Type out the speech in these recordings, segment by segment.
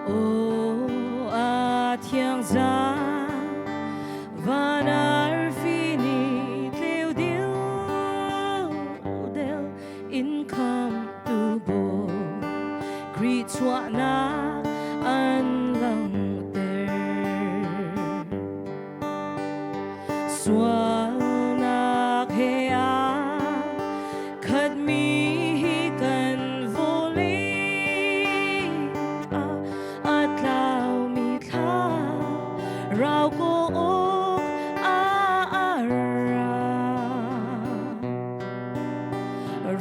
哦啊，天在万儿非你丢丢丢 income tu bo greet chua na an lang ter xóa na hea khát mi cần vô lý at lao mi tha rao ko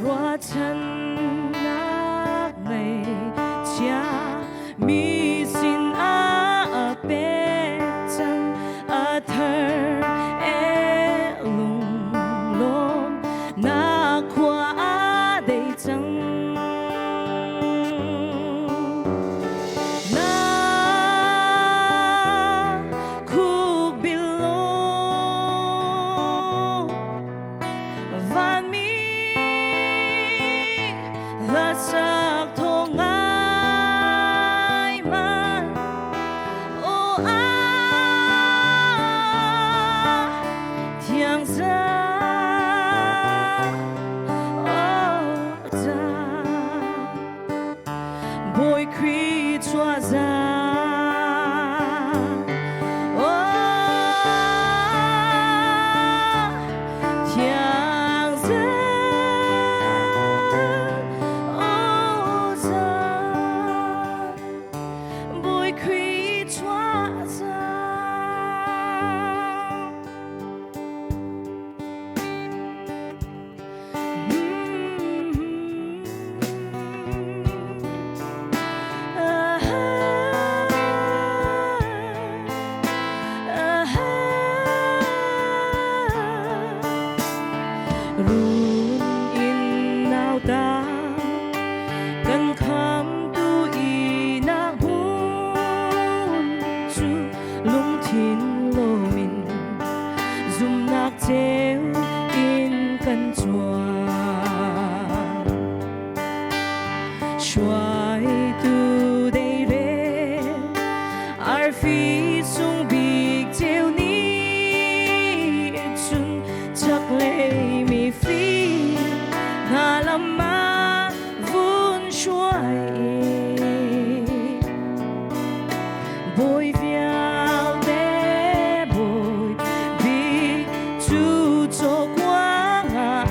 rua chân nát ngày cha mi xin pe chân thơ e lung lom na khoa đầy chân na khu bilo van mi là sắc thong ai man ô thiang ra ô ra bồi khuy choa ra ô thiang ra bồi khuy choa ra run in nào ta cần khám tu y na hun chu lung thiên lô min zoom nạc treo in cần chua xoay tu đầy rê ar phi sung big treo ni chun chắc lệ mi phi ngà lâm ma vun xoay bồi viao té bồi vì chu cho quá ngà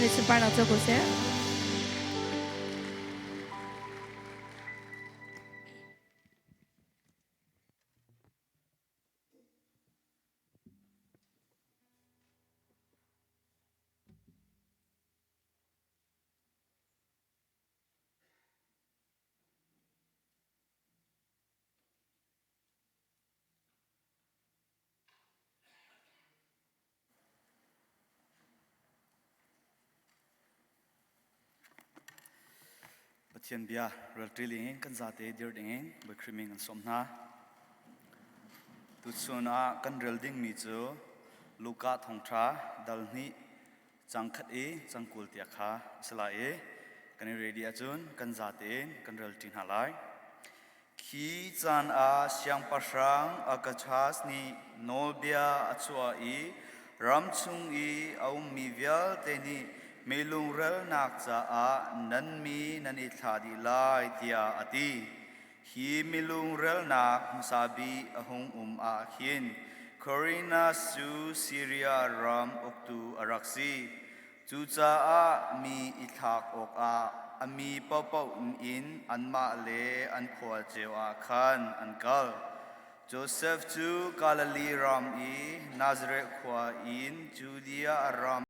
นี่สิปาร์นาโจกุเซเชียนเบียร์รัลทรีลิงกันจัดเอเดียร์ดิงบัครีมิงกันสมนาตุส่วนกันรัลดิ้งมีจูลูกาทองทราดัลนี้จังคัดจังกุลเตียขาสลายกันเรดีอาจุนกันจัดกันรัลทินหาไลขีจันเสียงประชังอากาศนี้โนเบียอชัวรัมชุงเอามีเวลเตนีเมลุงเรลนักจะนันมีนันอิทาดิลายเตียอติฮีเมลุงเรลนักมุสาบีหงหินคอรินาสูซีเรียรัมออกตูอารักซีจูจามีอิทากอกมีปอปอินอันมาเลอันขวาเจวาคันอันกัลโจเซฟจูกาลลีรัมนาซเรตขวาอินจูเดียรัม